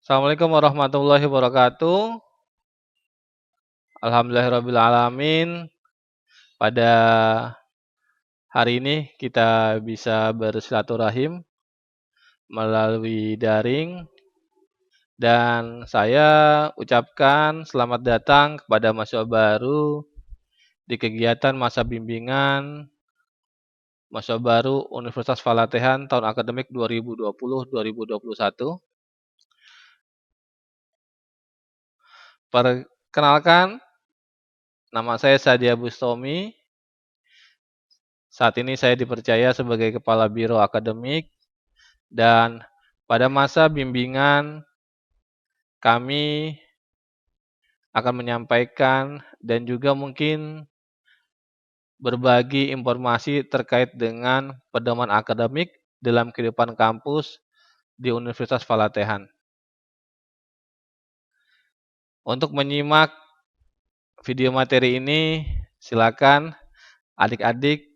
Assalamualaikum warahmatullahi wabarakatuh. Alhamdulillahirrabbilalamin. Pada hari ini kita bisa bersilaturahim melalui daring dan saya ucapkan selamat datang kepada mahasiswa baru di kegiatan masa bimbingan mahasiswa baru Universitas Falathehan tahun akademik 2020-2021. Perkenalkan, nama saya Sadia Bustomi. Saat ini saya dipercaya sebagai Kepala Biro Akademik dan pada masa bimbingan kami akan menyampaikan dan juga mungkin berbagi informasi terkait dengan pedoman akademik dalam kehidupan kampus di Universitas Falathehan. Untuk menyimak video materi ini, silakan adik-adik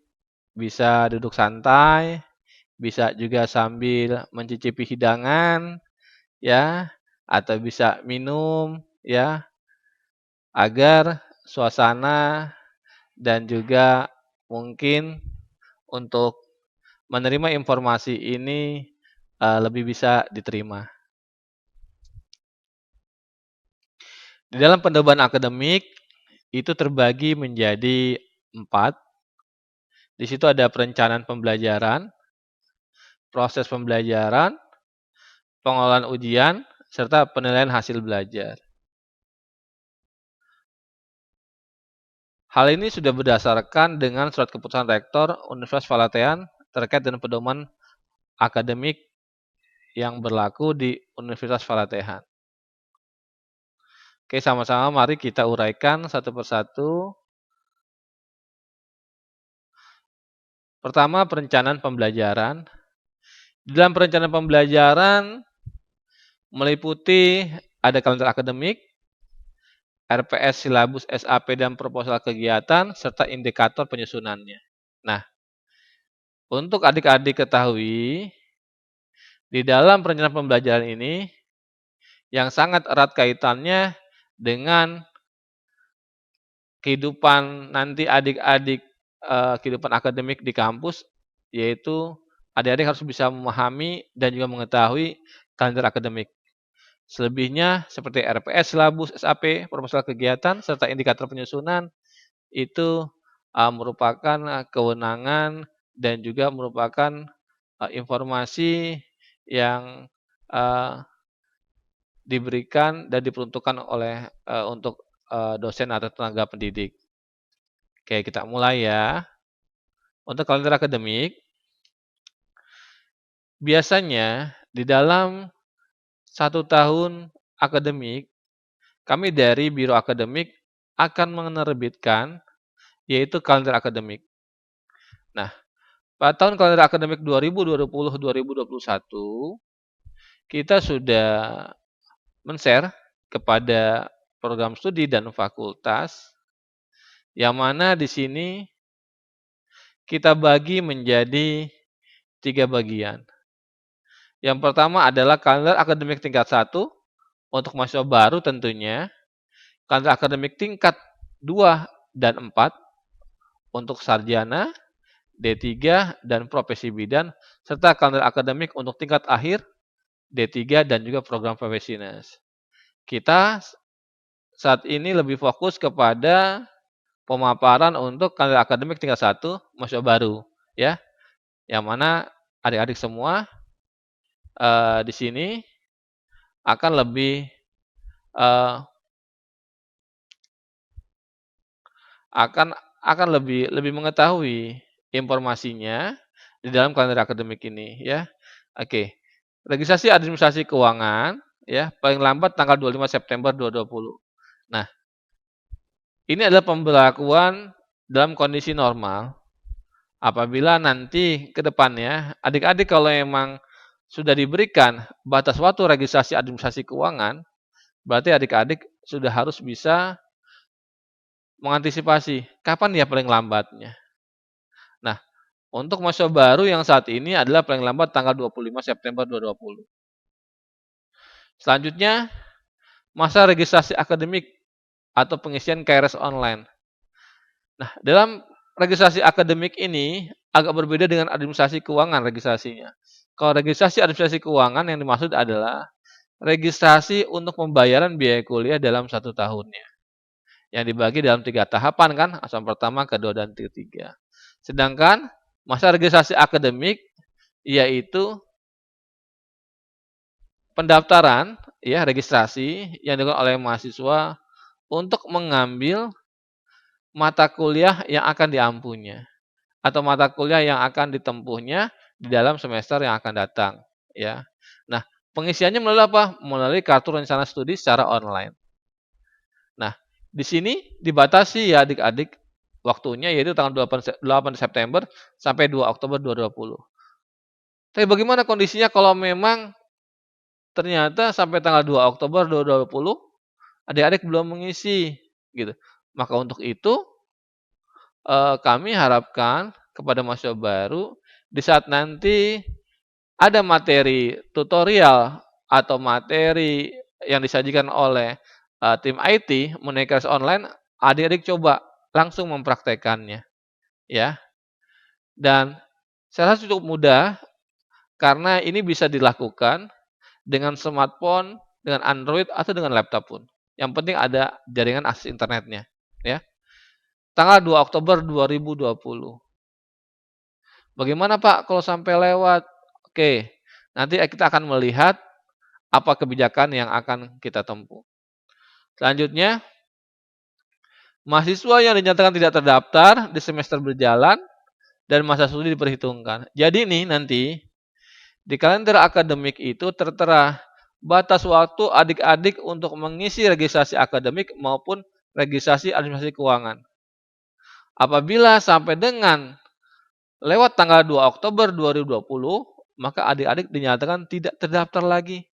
bisa duduk santai, bisa juga sambil mencicipi hidangan, ya, atau bisa minum, ya, agar suasana dan juga mungkin untuk menerima informasi ini lebih bisa diterima. Di dalam pedoman akademik itu terbagi menjadi 4. Di situ ada perencanaan pembelajaran, proses pembelajaran, pengelolaan ujian, serta penilaian hasil belajar. Hal ini sudah berdasarkan dengan surat keputusan Rektor Universitas Falathehan terkait dengan pedoman akademik yang berlaku di Universitas Falathehan. Oke, sama-sama mari kita uraikan satu persatu. Pertama, perencanaan pembelajaran. Dalam perencanaan pembelajaran meliputi ada kalender akademik, RPS, silabus, SAP, dan proposal kegiatan, serta indikator penyusunannya. Nah, untuk adik-adik ketahui, di dalam perencanaan pembelajaran ini, yang sangat erat kaitannya dengan kehidupan nanti adik-adik, kehidupan akademik di kampus, yaitu adik-adik harus bisa memahami dan juga mengetahui kalender akademik. Selebihnya seperti RPS, silabus, SAP, proposal kegiatan, serta indikator penyusunan, itu merupakan kewenangan dan juga merupakan informasi yang diberikan dan diperuntukkan oleh untuk dosen atau tenaga pendidik. Oke, kita mulai ya. Untuk kalender akademik, biasanya di dalam 1 tahun akademik, kami dari Biro Akademik akan menerbitkan yaitu kalender akademik. Nah, pada tahun kalender akademik 2020-2021, kita sudah men-share kepada program studi dan fakultas, yang mana di sini kita bagi menjadi 3 bagian. Yang pertama adalah kalender akademik tingkat 1 untuk mahasiswa baru tentunya, kalender akademik tingkat 2 dan 4 untuk sarjana, D3, dan profesi bidan, serta kalender akademik untuk tingkat akhir, D3, dan juga program profesionals. Kita saat ini lebih fokus kepada pemaparan untuk kalender akademik tingkat 1 mahasiswa baru, ya, yang mana adik-adik semua di sini akan lebih akan lebih mengetahui informasinya di dalam kalender akademik ini, ya. Oke. Registrasi administrasi keuangan, ya, paling lambat tanggal 25 September 2020. Nah, ini adalah pemberlakuan dalam kondisi normal. Apabila nanti ke depannya adik-adik kalau memang sudah diberikan batas waktu registrasi administrasi keuangan, berarti adik-adik sudah harus bisa mengantisipasi kapan ya paling lambatnya. Nah, untuk mahasiswa baru yang saat ini adalah paling lambat tanggal 25 September 2020. Selanjutnya, masa registrasi akademik atau pengisian KRS online. Nah, dalam registrasi akademik ini agak berbeda dengan administrasi keuangan registrasinya. Kalau registrasi administrasi keuangan yang dimaksud adalah registrasi untuk pembayaran biaya kuliah dalam 1 tahunnya. Yang dibagi dalam 3 tahapan kan, asam pertama, kedua, dan ketiga. Sedangkan masa registrasi akademik yaitu pendaftaran, ya registrasi yang dilakukan oleh mahasiswa untuk mengambil mata kuliah yang akan diampunya atau mata kuliah yang akan ditempuhnya di dalam semester yang akan datang, ya. Nah, pengisiannya melalui apa? Melalui kartu rencana studi secara online. Nah, di sini dibatasi ya adik-adik waktunya yaitu tanggal 8 September sampai 2 Oktober 2020. Tapi bagaimana kondisinya kalau memang ternyata sampai tanggal 2 Oktober 2020 adik-adik belum mengisi gitu. Maka untuk itu kami harapkan kepada mahasiswa baru di saat nanti ada materi tutorial atau materi yang disajikan oleh tim IT mengenai kelas online, adik-adik coba langsung mempraktekannya, ya. Dan saya rasa cukup mudah karena ini bisa dilakukan dengan smartphone, dengan Android atau dengan laptop pun. Yang penting ada jaringan akses internetnya, ya. Tanggal 2 Oktober 2020. Bagaimana Pak kalau sampai lewat? Oke, nanti kita akan melihat apa kebijakan yang akan kita tempuh. Selanjutnya, mahasiswa yang dinyatakan tidak terdaftar di semester berjalan dan masa studi diperhitungkan. Jadi nih nanti di kalender akademik itu tertera batas waktu adik-adik untuk mengisi registrasi akademik maupun registrasi administrasi keuangan. Apabila sampai dengan lewat tanggal 2 Oktober 2020, maka adik-adik dinyatakan tidak terdaftar lagi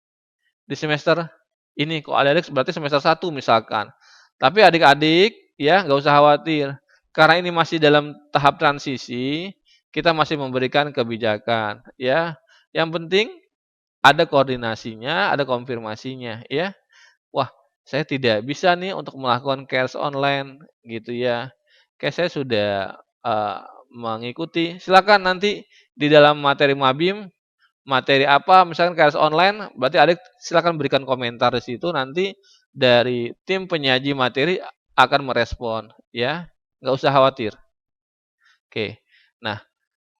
di semester ini. Kalau adik-adik berarti semester 1 misalkan. Tapi adik-adik ya nggak usah khawatir. Karena ini masih dalam tahap transisi, kita masih memberikan kebijakan ya. Yang penting ada koordinasinya, ada konfirmasinya ya. Wah, saya tidak bisa nih untuk melakukan KRS online gitu ya. Kayak saya sudah mengikuti. Silakan nanti di dalam materi Mabim, materi apa misalkan KRS online, berarti adik silakan berikan komentar di situ nanti dari tim penyaji materi akan merespon ya. Nggak usah khawatir. Oke. Nah,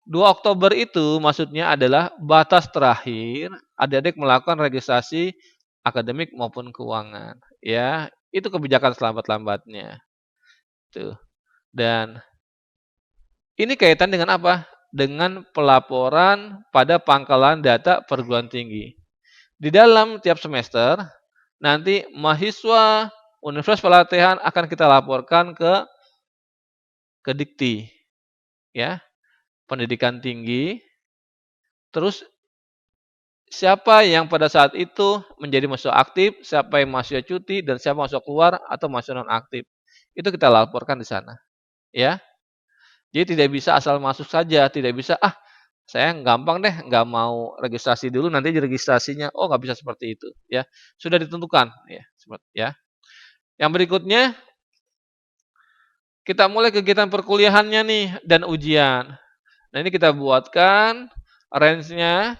2 Oktober itu maksudnya adalah batas terakhir adik-adik melakukan registrasi akademik maupun keuangan, ya. Itu kebijakan selambat-lambatnya, tuh. Dan ini kaitan dengan apa? Dengan pelaporan pada pangkalan data perguruan tinggi. Di dalam tiap semester, nanti mahasiswa Universitas Pelatihan akan kita laporkan ke Dikti, ya, pendidikan tinggi. Terus siapa yang pada saat itu menjadi mahasiswa aktif, siapa yang mahasiswa cuti, dan siapa mahasiswa keluar atau mahasiswa non-aktif. Itu kita laporkan di sana, ya. Jadi tidak bisa asal masuk saja, tidak bisa, saya gampang deh, nggak mau registrasi dulu, nanti registrasinya, oh nggak bisa seperti itu, ya. Sudah ditentukan, ya. Yang berikutnya, kita mulai kegiatan perkuliahannya nih dan ujian. Nah ini kita buatkan range-nya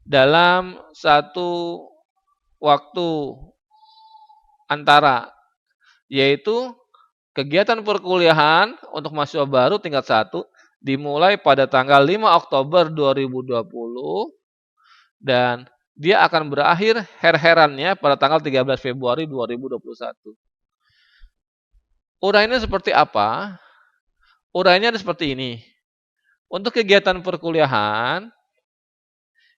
dalam satu waktu antara, yaitu kegiatan perkuliahan untuk mahasiswa baru tingkat 1 dimulai pada tanggal 5 Oktober 2020 dan dia akan berakhir her-herannya pada tanggal 13 Februari 2021. Uraiannya seperti apa? Uraiannya seperti ini. Untuk kegiatan perkuliahan,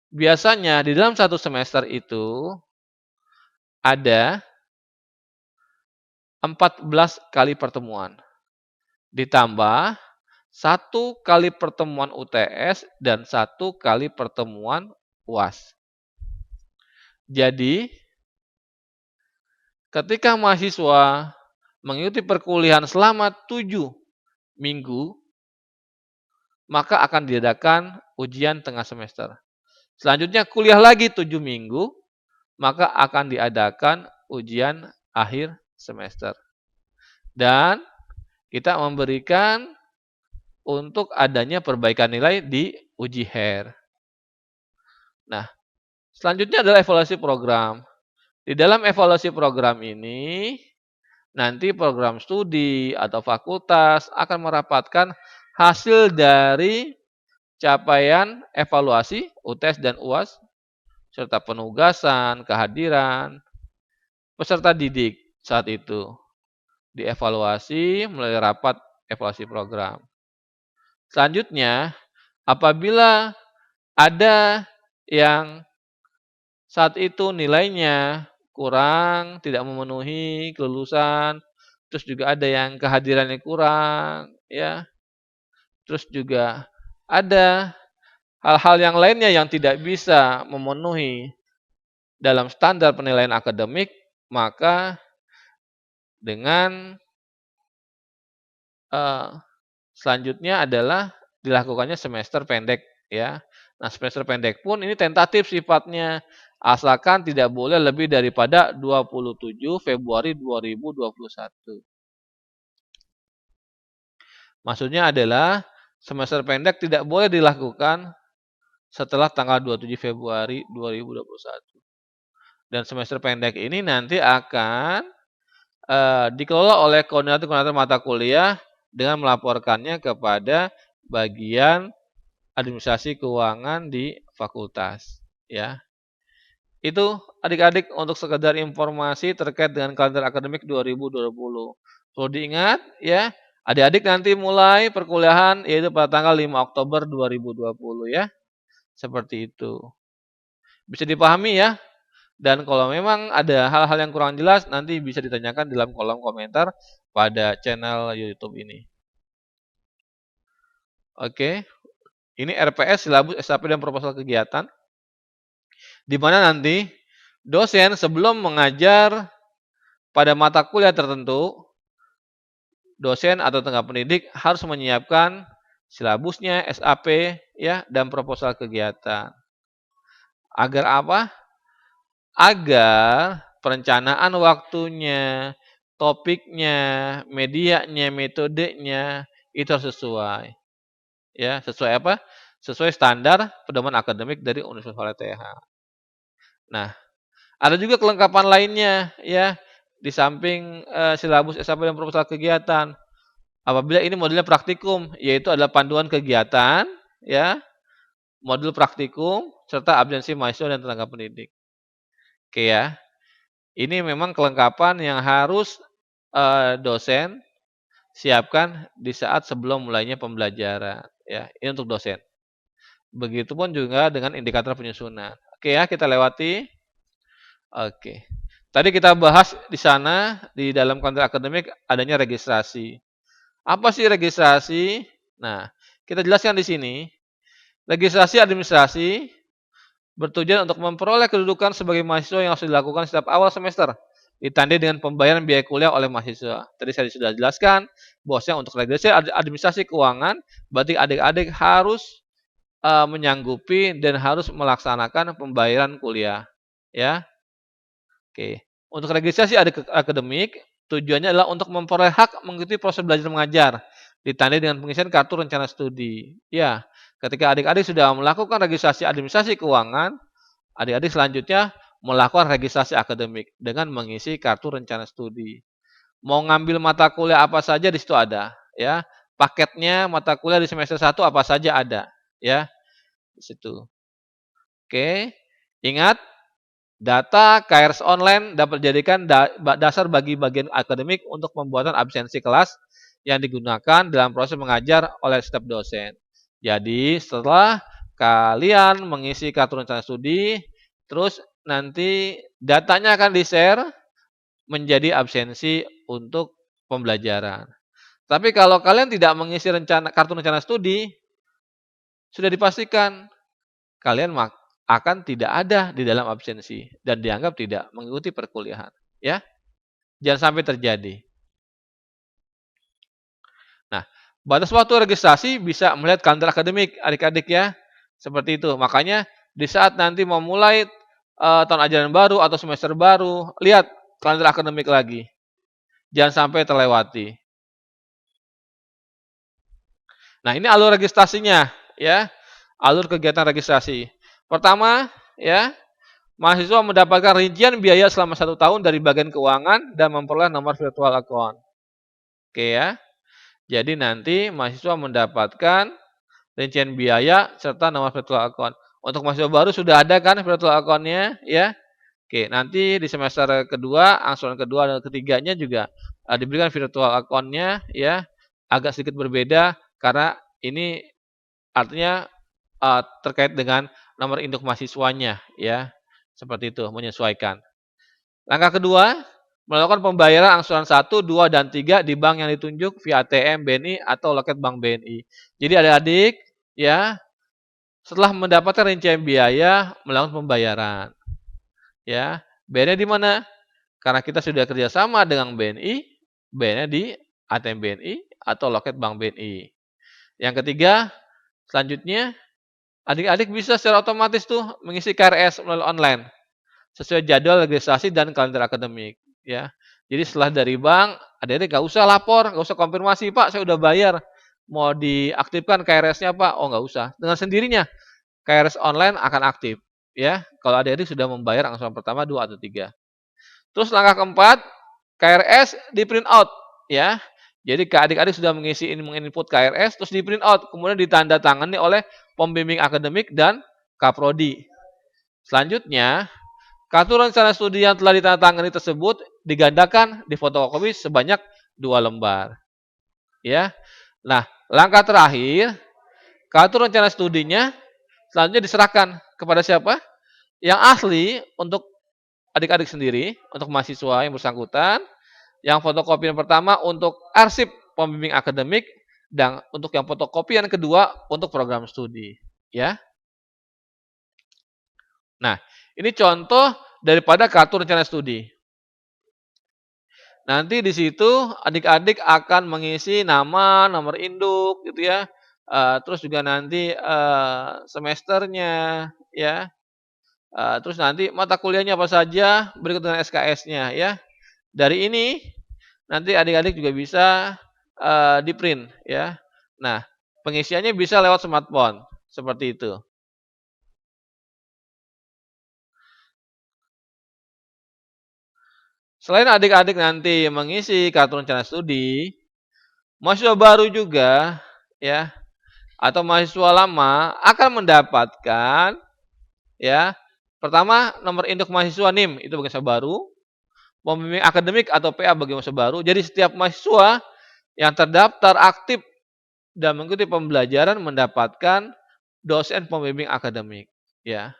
biasanya di dalam satu semester itu ada 14 kali pertemuan. Ditambah 1 kali pertemuan UTS dan 1 kali pertemuan UAS. Jadi, ketika mahasiswa mengikuti perkuliahan selama 7 minggu, maka akan diadakan ujian tengah semester. Selanjutnya kuliah lagi 7 minggu, maka akan diadakan ujian akhir semester. Dan kita memberikan untuk adanya perbaikan nilai di uji akhir. Nah, selanjutnya adalah evaluasi program. Di dalam evaluasi program ini, nanti program studi atau fakultas akan merapatkan hasil dari capaian evaluasi UTS dan UAS, serta penugasan, kehadiran peserta didik saat itu. Dievaluasi melalui rapat evaluasi program. Selanjutnya, apabila ada yang saat itu nilainya kurang, tidak memenuhi kelulusan, terus juga ada yang kehadirannya kurang, ya. Terus juga ada hal-hal yang lainnya yang tidak bisa memenuhi dalam standar penilaian akademik, maka dengan selanjutnya adalah dilakukannya semester pendek, ya. Nah, semester pendek pun ini tentatif sifatnya, asalkan tidak boleh lebih daripada 27 Februari 2021. Maksudnya adalah semester pendek tidak boleh dilakukan setelah tanggal 27 Februari 2021. Dan semester pendek ini nanti akan dikelola oleh koordinator-koordinator mata kuliah dengan melaporkannya kepada bagian administrasi keuangan di fakultas, ya. Itu adik-adik untuk sekedar informasi terkait dengan kalender akademik 2020. Perlu diingat, ya, adik-adik nanti mulai perkuliahan yaitu pada tanggal 5 Oktober 2020, ya. Seperti itu. Bisa dipahami, ya. Dan kalau memang ada hal-hal yang kurang jelas, nanti bisa ditanyakan dalam kolom komentar pada channel YouTube ini. Oke, ini RPS, silabus, SAP, dan proposal kegiatan. Di mana nanti dosen sebelum mengajar pada mata kuliah tertentu, dosen atau tenaga pendidik harus menyiapkan silabusnya, SAP, ya, dan proposal kegiatan. Agar apa? Agar perencanaan waktunya, topiknya, medianya, metodenya itu harus sesuai. Ya, sesuai apa? Sesuai standar pedoman akademik dari Universitas LTH. Nah, ada juga kelengkapan lainnya, ya, di samping silabus SAP dan proposal kegiatan. Apabila ini modelnya praktikum, yaitu adalah panduan kegiatan, ya, modul praktikum serta absensi mahasiswa dan tenaga pendidik. Oke, ya. Ini memang kelengkapan yang harus dosen siapkan di saat sebelum mulainya pembelajaran, ya. Ini untuk dosen. Begitupun juga dengan indikator penyusunan. Oke, ya, kita lewati. Oke. Tadi kita bahas di sana di dalam konteks akademik adanya registrasi. Apa sih registrasi? Nah, kita jelaskan di sini. Registrasi administrasi bertujuan untuk memperoleh kedudukan sebagai mahasiswa yang harus dilakukan setiap awal semester, ditandai dengan pembayaran biaya kuliah oleh mahasiswa. Tadi saya sudah jelaskan bahwasanya untuk registrasi administrasi keuangan, berarti adik-adik harus menyanggupi dan harus melaksanakan pembayaran kuliah, ya. Oke. Untuk registrasi akademik, tujuannya adalah untuk memperoleh hak mengikuti proses belajar mengajar, ditandai dengan pengisian kartu rencana studi. Ya, ketika adik-adik sudah melakukan registrasi administrasi keuangan, adik-adik selanjutnya melakukan registrasi akademik dengan mengisi kartu rencana studi. Mau ngambil mata kuliah apa saja di situ ada, ya. Paketnya mata kuliah di semester 1 apa saja ada, ya. Di situ. Oke. Ingat, data KRS online dapat dijadikan dasar bagi bagian akademik untuk pembuatan absensi kelas yang digunakan dalam proses mengajar oleh setiap dosen. Jadi setelah kalian mengisi kartu rencana studi, terus nanti datanya akan di-share menjadi absensi untuk pembelajaran. Tapi kalau kalian tidak mengisi kartu rencana studi, sudah dipastikan kalian akan tidak ada di dalam absensi dan dianggap tidak mengikuti perkuliahan, ya. Jangan sampai terjadi. Nah, batas waktu registrasi bisa melihat kalender akademik adik-adik, ya. Seperti itu. Makanya di saat nanti mau mulai tahun ajaran baru atau semester baru, lihat kalender akademik lagi. Jangan sampai terlewati. Nah, ini alur registrasinya, ya. Alur kegiatan registrasi. Pertama, ya, mahasiswa mendapatkan rincian biaya selama 1 tahun dari bagian keuangan dan memperoleh nomor virtual account. Oke ya. Jadi nanti mahasiswa mendapatkan rincian biaya serta nomor virtual account. Untuk mahasiswa baru sudah ada kan virtual account-nya, ya. Oke, nanti di semester kedua, angsuran kedua dan ketiganya juga diberikan virtual account-nya, ya. Agak sedikit berbeda karena ini artinya terkait dengan nomor induk mahasiswanya, ya. Seperti itu, menyesuaikan. Langkah kedua, melakukan pembayaran angsuran 1, 2, dan 3 di bank yang ditunjuk via ATM, BNI, atau loket bank BNI. Jadi adik-adik, ya, setelah mendapatkan rincian biaya, melakukan pembayaran. Ya, BNI di mana? Karena kita sudah kerjasama dengan BNI, BNI di ATM BNI atau loket bank BNI. Yang ketiga, selanjutnya, adik-adik bisa secara otomatis tuh mengisi KRS melalui online sesuai jadwal registrasi dan kalender akademik, ya. Jadi setelah dari bank, adik-adik nggak usah lapor, nggak usah konfirmasi, Pak, saya udah bayar, mau diaktifkan KRS-nya, Pak. Oh, nggak usah. Dengan sendirinya KRS online akan aktif, ya. Kalau adik-adik sudah membayar angsuran pertama, 2 atau 3. Terus langkah keempat, KRS di print out, ya. Jadi adik-adik sudah menginput KRS, terus di print out, kemudian ditandatangani oleh pembimbing akademik dan Kaprodi. Selanjutnya, kartu rencana studi yang telah ditandatangani tersebut digandakan di fotokopi sebanyak 2 lembar. Ya. Nah, langkah terakhir, kartu rencana studinya selanjutnya diserahkan kepada siapa? Yang asli untuk adik-adik sendiri, untuk mahasiswa yang bersangkutan. Yang fotokopi yang pertama untuk arsip pembimbing akademik dan untuk yang fotokopi yang kedua untuk program studi. Ya. Nah, ini contoh daripada kartu rencana studi. Nanti di situ adik-adik akan mengisi nama, nomor induk gitu ya. Terus juga nanti semesternya ya. Terus nanti mata kuliahnya apa saja berikut dengan SKS-nya ya. Dari ini nanti adik-adik juga bisa di-print ya. Nah, pengisiannya bisa lewat smartphone seperti itu. Selain adik-adik nanti mengisi kartu rencana studi, mahasiswa baru juga ya atau mahasiswa lama akan mendapatkan ya pertama nomor induk mahasiswa NIM itu bagi mahasiswa baru, pembimbing akademik atau PA bagi mahasiswa baru. Jadi setiap mahasiswa yang terdaftar aktif dan mengikuti pembelajaran mendapatkan dosen pembimbing akademik ya.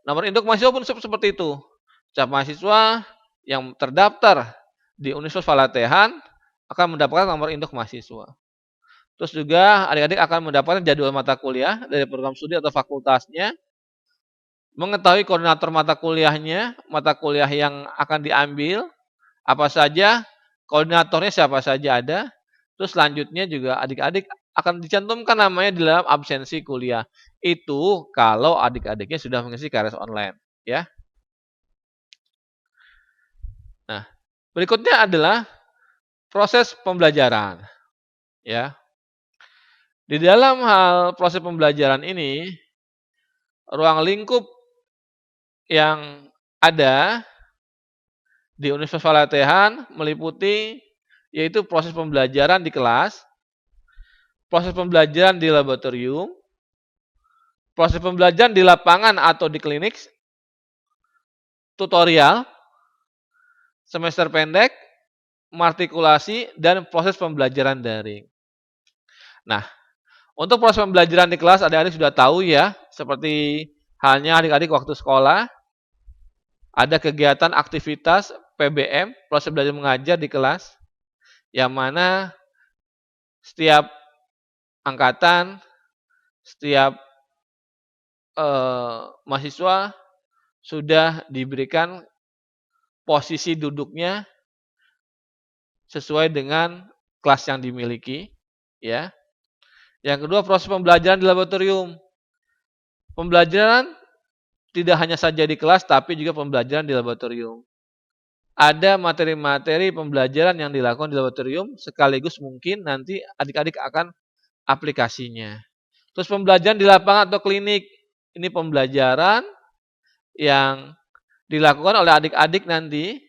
Nomor induk mahasiswa pun seperti itu. Setiap mahasiswa yang terdaftar di Universitas Falathehan akan mendapatkan nomor induk mahasiswa. Terus juga adik-adik akan mendapatkan jadwal mata kuliah dari program studi atau fakultasnya, mengetahui koordinator mata kuliahnya, mata kuliah yang akan diambil, apa saja, koordinatornya siapa saja ada. Terus selanjutnya juga adik-adik akan dicantumkan namanya di dalam absensi kuliah. Itu kalau adik-adiknya sudah mengisi KRS online, ya. Nah, berikutnya adalah proses pembelajaran, ya. Di dalam hal proses pembelajaran ini, ruang lingkup yang ada di Universitas Falathehan meliputi yaitu proses pembelajaran di kelas, proses pembelajaran di laboratorium, proses pembelajaran di lapangan atau di klinik, tutorial, semester pendek, matrikulasi, dan proses pembelajaran daring. Nah, untuk proses pembelajaran di kelas adik-adik sudah tahu ya, seperti halnya adik-adik waktu sekolah, ada kegiatan aktivitas PBM, proses belajar mengajar di kelas, yang mana setiap angkatan, setiap mahasiswa sudah diberikan posisi duduknya sesuai dengan kelas yang dimiliki, ya. Yang kedua proses pembelajaran di laboratorium. Pembelajaran tidak hanya saja di kelas, tapi juga pembelajaran di laboratorium. Ada materi-materi pembelajaran yang dilakukan di laboratorium, sekaligus mungkin nanti adik-adik akan aplikasinya. Terus pembelajaran di lapangan atau klinik, ini pembelajaran yang dilakukan oleh adik-adik nanti,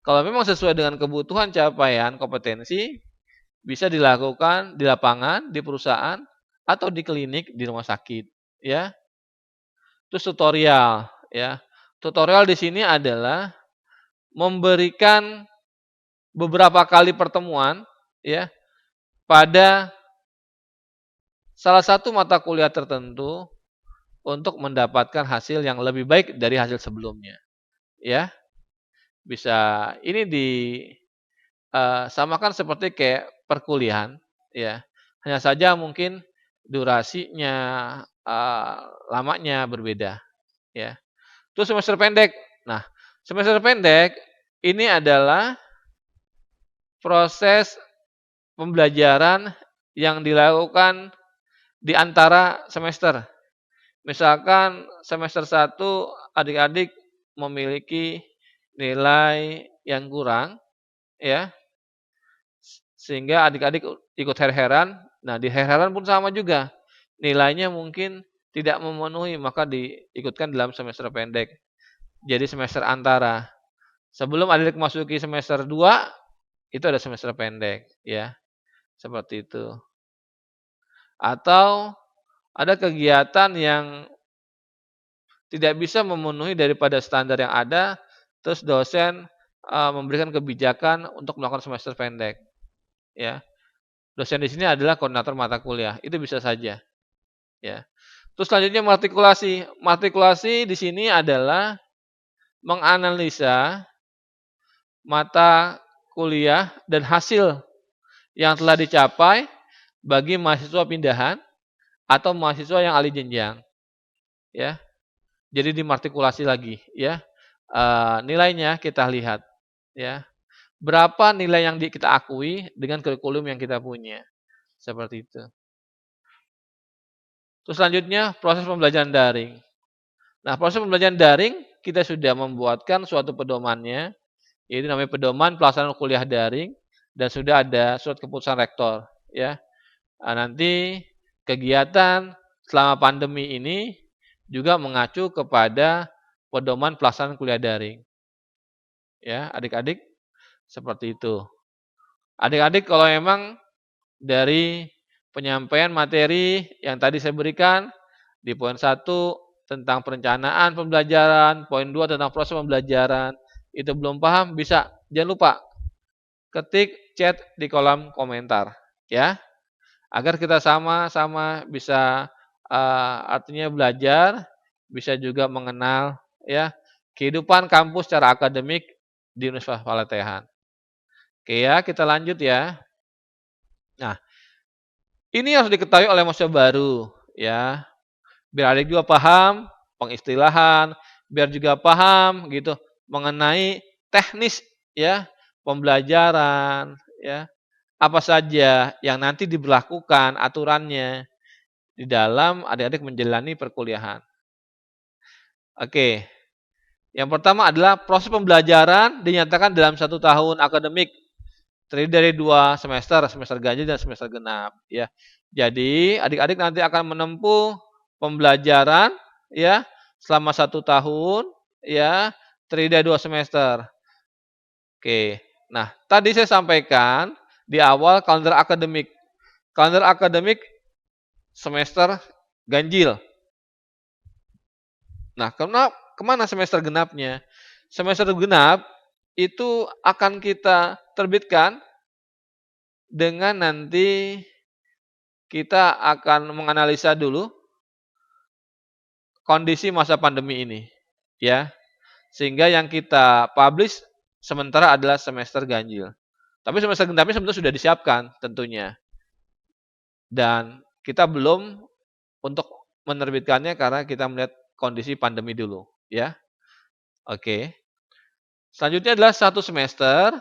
kalau memang sesuai dengan kebutuhan capaian kompetensi, bisa dilakukan di lapangan, di perusahaan, atau di klinik, di rumah sakit, ya. Terus tutorial, ya. Tutorial di sini adalah memberikan beberapa kali pertemuan, ya, pada salah satu mata kuliah tertentu untuk mendapatkan hasil yang lebih baik dari hasil sebelumnya, ya. Bisa ini samakan seperti kayak perkuliahan, ya. Hanya saja mungkin durasinya, eee, lamanya berbeda, ya. Terus semester pendek. Nah, semester pendek ini adalah proses pembelajaran yang dilakukan di antara semester. Misalkan semester 1 adik-adik memiliki nilai yang kurang, ya, sehingga adik-adik ikut her-heran. Nah, di her-heran pun sama juga, nilainya mungkin tidak memenuhi, maka diikutkan dalam semester pendek. Jadi semester antara. Sebelum adik masuki semester 2, itu ada semester pendek, ya, seperti itu. Atau ada kegiatan yang tidak bisa memenuhi daripada standar yang ada, terus dosen, memberikan kebijakan untuk melakukan semester pendek, ya. Dosen di sini adalah koordinator mata kuliah, itu bisa saja, ya. Terus selanjutnya matrikulasi. Matrikulasi di sini adalah menganalisa mata kuliah dan hasil yang telah dicapai bagi mahasiswa pindahan atau mahasiswa yang alih jenjang, ya. Jadi dimatrikulasi lagi, ya. Nilainya kita lihat, ya. Berapa nilai yang kita akui dengan kurikulum yang kita punya, seperti itu. Terus selanjutnya proses pembelajaran daring. Nah, proses pembelajaran daring kita sudah membuatkan suatu pedomannya, yaitu namanya pedoman pelaksanaan kuliah daring dan sudah ada surat keputusan rektor, ya. Nanti kegiatan selama pandemi ini juga mengacu kepada pedoman pelaksanaan kuliah daring. Ya, adik-adik seperti itu. Adik-adik kalau memang dari penyampaian materi yang tadi saya berikan di poin 1 tentang perencanaan pembelajaran, poin 2 tentang proses pembelajaran, itu belum paham bisa jangan lupa ketik chat di kolom komentar, ya. Agar kita sama-sama bisa artinya belajar, bisa juga mengenal, ya, kehidupan kampus secara akademik di Universitas Palatehan. Oke ya, kita lanjut ya. Nah, ini harus diketahui oleh mahasiswa baru, ya. Biar adik juga paham pengistilahan, biar juga paham gitu mengenai teknis, ya, pembelajaran, ya. Apa saja yang nanti diberlakukan aturannya di dalam adik-adik menjalani perkuliahan. Oke, yang pertama adalah proses pembelajaran dinyatakan dalam 1 tahun akademik, terdiri dari 2 semester, semester ganjil dan semester genap, ya. Jadi adik-adik nanti akan menempuh pembelajaran, ya, selama 1 tahun, ya, terdiri dari 2 semester. Oke, nah tadi saya sampaikan di awal kalender akademik. Kalender akademik semester ganjil. Nah, kemana semester genapnya? Semester genap itu akan kita terbitkan dengan nanti kita akan menganalisa dulu kondisi masa pandemi ini, ya. Sehingga yang kita publish sementara adalah semester ganjil. Tapi semester genapnya sebetulnya sudah disiapkan tentunya. Dan kita belum untuk menerbitkannya karena kita melihat kondisi pandemi dulu, ya. Oke. Selanjutnya adalah 1 semester,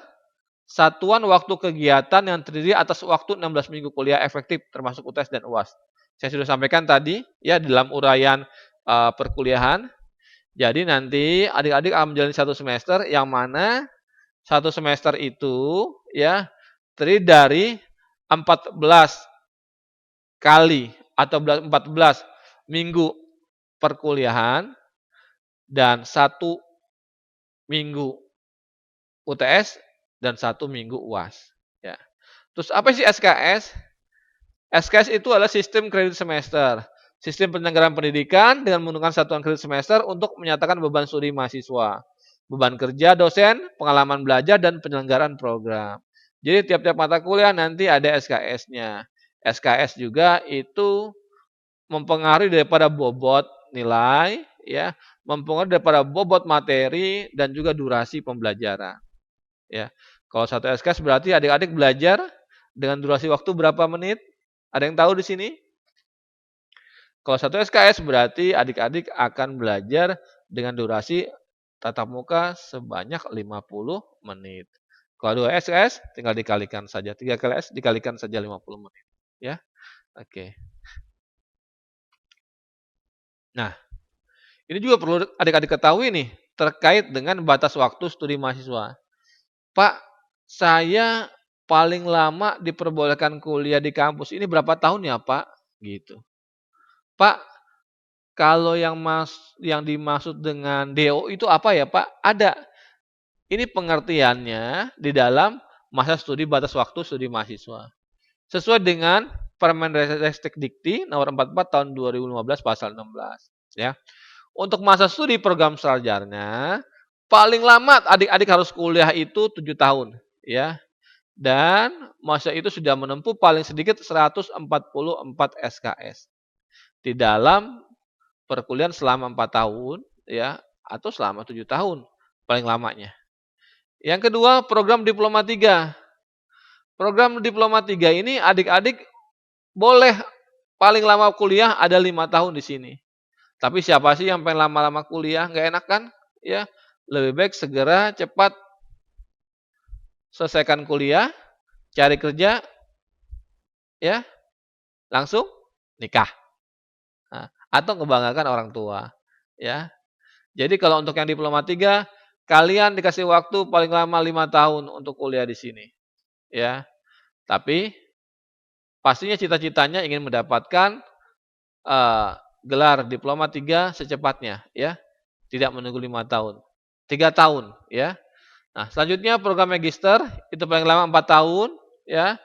satuan waktu kegiatan yang terdiri atas waktu 16 minggu kuliah efektif termasuk UTS dan UAS. Saya sudah sampaikan tadi ya dalam uraian perkuliahan. Jadi nanti adik-adik akan menjalani satu semester yang mana satu semester itu ya terdiri dari 14 kali atau 14 minggu perkuliahan dan 1 minggu UTS dan 1 minggu UAS. Ya. Terus apa sih SKS? SKS itu adalah sistem kredit semester. Sistem penyelenggaraan pendidikan dengan menggunakan satuan kredit semester untuk menyatakan beban studi mahasiswa. Beban kerja dosen, pengalaman belajar, dan penyelenggaraan program. Jadi tiap-tiap mata kuliah nanti ada SKS-nya. SKS juga itu mempengaruhi daripada bobot nilai, ya, mempengaruhi daripada bobot materi dan juga durasi pembelajaran. Ya, kalau satu SKS berarti adik-adik belajar dengan durasi waktu berapa menit? Ada yang tahu di sini? Kalau satu SKS berarti adik-adik akan belajar dengan durasi tatap muka sebanyak 50 menit. Kalau 2 SKS tinggal dikalikan saja. 3 kali S dikalikan saja 50 menit. Ya, oke. Nah, ini juga perlu adik-adik ketahui nih terkait dengan batas waktu studi mahasiswa. Pak, saya paling lama diperbolehkan kuliah di kampus ini berapa tahun ya, Pak? Gitu. Pak, kalau yang dimaksud dengan DO itu apa ya, Pak? Ada. Ini pengertiannya di dalam masa studi batas waktu studi mahasiswa. Sesuai dengan Permendikbud Dikti nomor 44 tahun 2015 pasal 16, ya. Untuk masa studi program sarjana paling lama adik-adik harus kuliah itu 7 tahun, ya. Dan masa itu sudah menempuh paling sedikit 144 SKS. Di dalam perkuliahan selama 4 tahun, ya, atau selama 7 tahun paling lamanya. Yang kedua, program Diploma 3. Program Diploma 3 ini adik-adik boleh paling lama kuliah ada 5 tahun di sini. Tapi siapa sih yang pengen lama-lama kuliah? Nggak enak kan? Ya, lebih baik segera cepat selesaikan kuliah, cari kerja, ya, langsung nikah. Nah, atau ngebanggakan orang tua, ya. Jadi kalau untuk yang Diploma 3, kalian dikasih waktu paling lama 5 tahun untuk kuliah di sini, ya. Tapi pastinya cita-citanya ingin mendapatkan gelar Diploma 3 secepatnya, ya. Tidak menunggu 5 tahun. 3 tahun, ya. Nah, selanjutnya program magister itu paling lama 4 tahun, ya.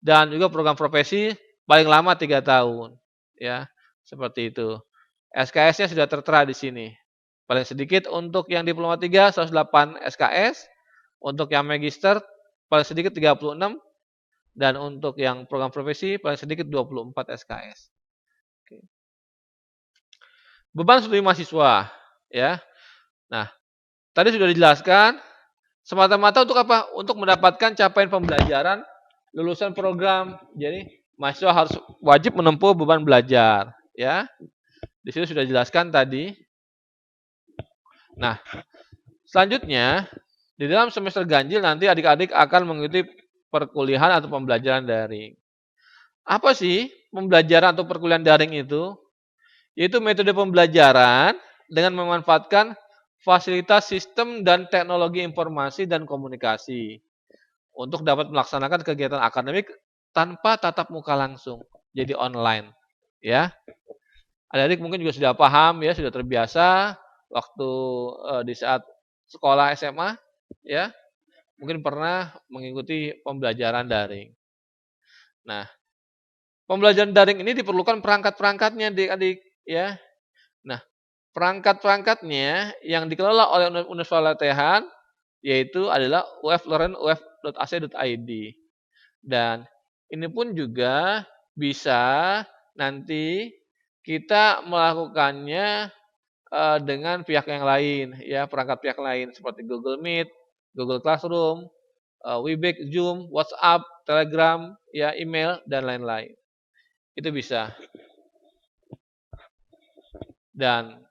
Dan juga program profesi paling lama 3 tahun, ya. Seperti itu. SKS-nya sudah tertera di sini. Paling sedikit untuk yang Diploma 3 108 SKS, untuk yang magister paling sedikit 36, dan untuk yang program profesi paling sedikit 24 SKS. Oke. Beban studi mahasiswa, ya. Nah, tadi sudah dijelaskan semata-mata untuk apa? Untuk mendapatkan capaian pembelajaran lulusan program. Jadi, mahasiswa harus wajib menempuh beban belajar, ya. Di sini sudah dijelaskan tadi. Nah, selanjutnya di dalam semester ganjil nanti adik-adik akan mengikuti perkuliahan atau pembelajaran daring. Apa sih pembelajaran atau perkuliahan daring itu? Yaitu metode pembelajaran dengan memanfaatkan fasilitas sistem dan teknologi informasi dan komunikasi untuk dapat melaksanakan kegiatan akademik tanpa tatap muka langsung, jadi online, ya. Adik-adik mungkin juga sudah paham, ya, sudah terbiasa waktu di saat sekolah SMA, ya, mungkin pernah mengikuti pembelajaran daring. Nah, pembelajaran daring ini diperlukan perangkat-perangkatnya, adik-adik, ya. Nah, perangkat-perangkatnya yang dikelola oleh Universitas Latihan yaitu adalah UF-Learn, uf.ac.id. Dan ini pun juga bisa nanti kita melakukannya dengan pihak yang lain, ya, perangkat pihak lain seperti Google Meet, Google Classroom, Webex, Zoom, WhatsApp, Telegram, ya, email, dan lain-lain. Itu bisa. Dan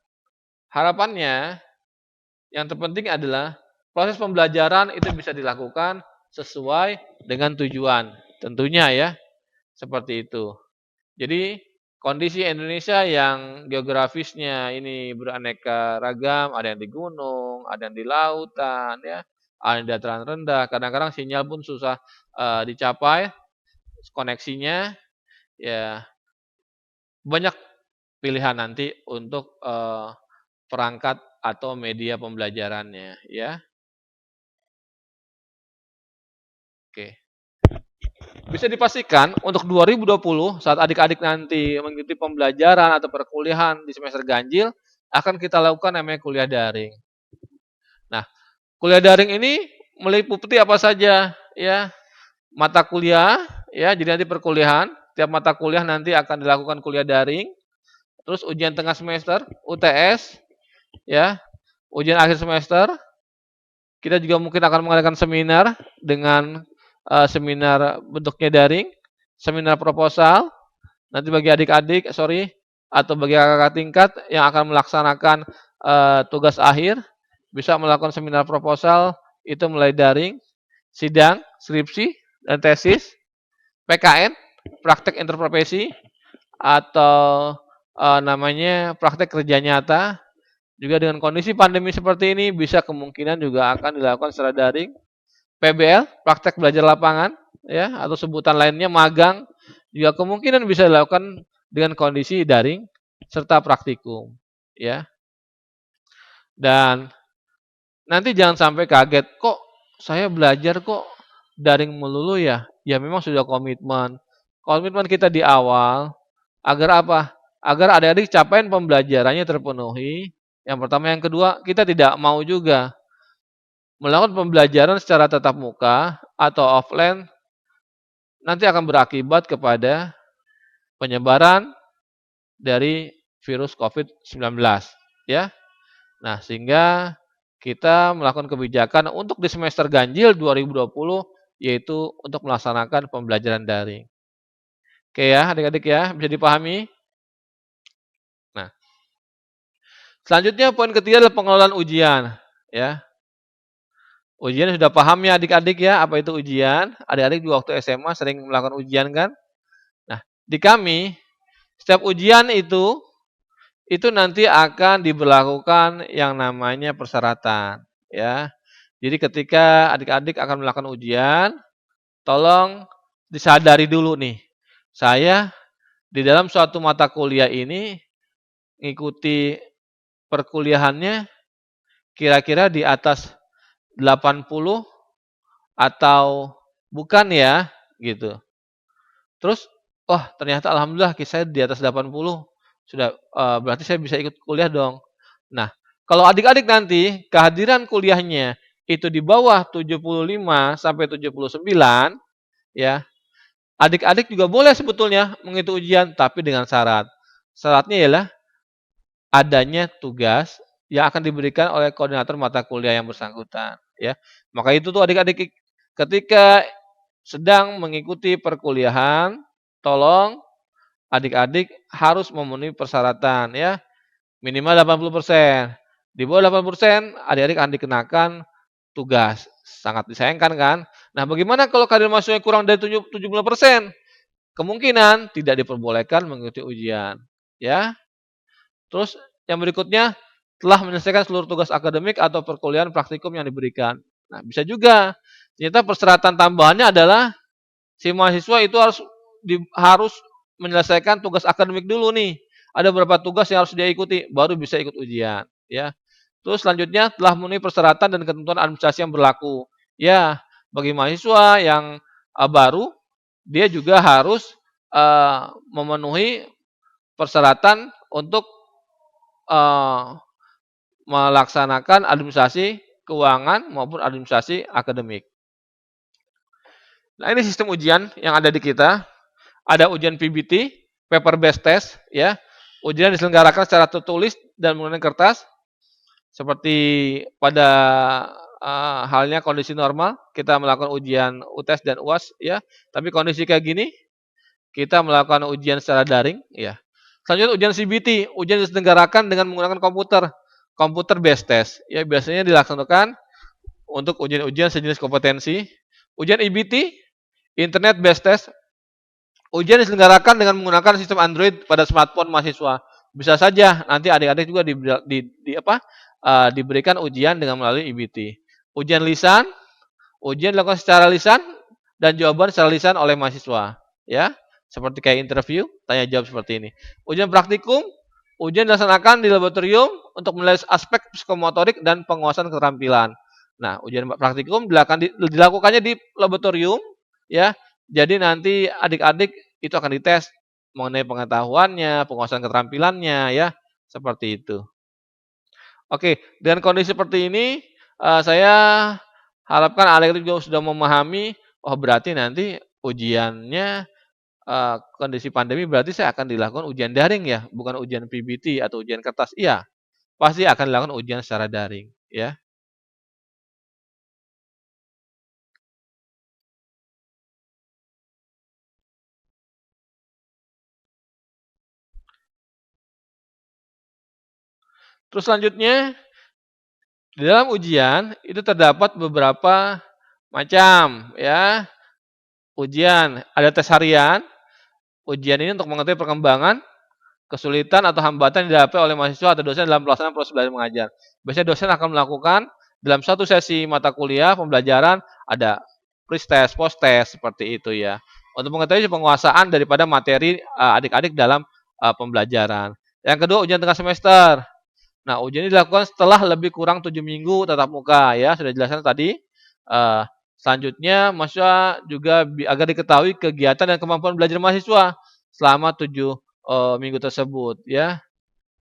harapannya yang terpenting adalah proses pembelajaran itu bisa dilakukan sesuai dengan tujuan. Tentunya, ya, seperti itu. Jadi kondisi Indonesia yang geografisnya ini beraneka ragam, ada yang di gunung, ada yang di lautan, ya, ada yang di dataran rendah. Kadang-kadang sinyal pun susah dicapai koneksinya. Ya, banyak pilihan nanti untuk perangkat atau media pembelajarannya, ya. Oke. Bisa dipastikan untuk 2020 saat adik-adik nanti mengikuti pembelajaran atau perkuliahan di semester ganjil, akan kita lakukan namanya kuliah daring. Nah, kuliah daring ini meliputi apa saja, ya? Mata kuliah, ya, jadi nanti perkuliahan, tiap mata kuliah nanti akan dilakukan kuliah daring, terus ujian tengah semester, UTS, ya, ujian akhir semester, kita juga mungkin akan mengadakan seminar dengan seminar bentuknya daring, seminar proposal, nanti bagi adik-adik, atau bagi kakak tingkat yang akan melaksanakan tugas akhir, bisa melakukan seminar proposal itu mulai daring, sidang, skripsi, dan tesis, PKN, praktek interprofesi, atau namanya praktek kerja nyata. Juga dengan kondisi pandemi seperti ini, bisa kemungkinan juga akan dilakukan secara daring. PBL, praktek belajar lapangan, ya, atau sebutan lainnya magang, juga kemungkinan bisa dilakukan dengan kondisi daring serta praktikum, ya. Dan nanti jangan sampai kaget, kok saya belajar kok daring melulu ya? Ya memang sudah komitmen. Komitmen kita di awal agar apa? Agar adik-adik capaian pembelajarannya terpenuhi. Yang pertama, yang kedua, kita tidak mau juga melakukan pembelajaran secara tatap muka atau offline nanti akan berakibat kepada penyebaran dari virus COVID-19, ya. Nah, sehingga kita melakukan kebijakan untuk di semester ganjil 2020 yaitu untuk melaksanakan pembelajaran daring. Oke ya, adik-adik ya, bisa dipahami? Nah, selanjutnya poin ketiga adalah pengelolaan ujian, ya. Ujian sudah paham ya adik-adik ya, apa itu ujian? Adik-adik juga waktu SMA sering melakukan ujian kan? Nah, di kami setiap ujian itu nanti akan diberlakukan yang namanya persyaratan, ya. Jadi ketika adik-adik akan melakukan ujian, tolong disadari dulu nih, saya di dalam suatu mata kuliah ini ngikuti perkuliahannya kira-kira di atas 80 atau bukan ya, gitu. Terus, wah ternyata alhamdulillah saya di atas 80, sudah, berarti saya bisa ikut kuliah dong. Nah, kalau adik-adik nanti kehadiran kuliahnya itu di bawah 75 sampai 79, ya, adik-adik juga boleh sebetulnya mengikuti ujian, tapi dengan syarat. Syaratnya ialah adanya tugas yang akan diberikan oleh koordinator mata kuliah yang bersangkutan, ya. Maka itu tuh adik-adik ketika sedang mengikuti perkuliahan, tolong adik-adik harus memenuhi persyaratan ya, minimal 80%. Di bawah 80%, adik-adik akan dikenakan tugas. Sangat disayangkan kan? Nah, bagaimana kalau kadar mahasiswanya kurang dari 70%? Kemungkinan tidak diperbolehkan mengikuti ujian, ya. Terus yang berikutnya, telah menyelesaikan seluruh tugas akademik atau perkuliahan praktikum yang diberikan. Nah, bisa juga ternyata persyaratan tambahannya adalah si mahasiswa itu harus menyelesaikan tugas akademik dulu nih. Ada beberapa tugas yang harus dia ikuti, baru bisa ikut ujian, ya. Terus selanjutnya telah memenuhi persyaratan dan ketentuan administrasi yang berlaku. Ya, bagi mahasiswa yang baru, dia juga harus memenuhi persyaratan untuk melaksanakan administrasi keuangan maupun administrasi akademik. Nah, ini sistem ujian yang ada di kita. Ada ujian PBT, paper based test, ya. Ujian diselenggarakan secara tertulis dan menggunakan kertas. Seperti pada halnya kondisi normal, kita melakukan ujian UTS dan UAS, ya. Tapi kondisi kayak gini, kita melakukan ujian secara daring, ya. Selanjutnya ujian CBT, ujian diselenggarakan dengan menggunakan komputer based test. Ya, biasanya dilaksanakan untuk ujian-ujian sejenis kompetensi. Ujian IBT, internet based test, Ujian diselenggarakan dengan menggunakan sistem Android pada smartphone mahasiswa. Bisa saja nanti adik-adik juga diberikan ujian dengan melalui IBT. Ujian lisan, ujian dilakukan secara lisan dan jawaban secara lisan oleh mahasiswa, ya. Seperti kayak interview, tanya jawab seperti ini. Ujian praktikum, ujian dilaksanakan di laboratorium untuk menilai aspek psikomotorik dan penguasaan keterampilan. Nah, ujian praktikum dilakukannya di laboratorium, ya. Jadi nanti adik-adik itu akan dites mengenai pengetahuannya, penguasaan keterampilannya, ya, seperti itu. Oke, dengan kondisi seperti ini, saya harapkan adik-adik juga sudah memahami, oh berarti nanti ujiannya, kondisi pandemi berarti saya akan dilakukan ujian daring ya, bukan ujian PBT atau ujian kertas. Iya, pasti akan dilakukan ujian secara daring, ya. Terus selanjutnya, di dalam ujian itu terdapat beberapa macam ya, ujian. Ada tes harian, ujian ini untuk mengetahui perkembangan, kesulitan atau hambatan yang dihadapi oleh mahasiswa atau dosen dalam pelaksanaan proses belajar mengajar. Biasanya dosen akan melakukan dalam satu sesi mata kuliah pembelajaran ada pre-test, post-test seperti itu ya. Untuk mengetahui penguasaan daripada materi adik-adik dalam pembelajaran. Yang kedua ujian tengah semester. Nah, ujian ini dilakukan setelah lebih kurang 7 minggu tatap muka ya, sudah dijelaskan tadi. Eh, Selanjutnya mahasiswa juga agar diketahui kegiatan dan kemampuan belajar mahasiswa selama 7 minggu tersebut ya.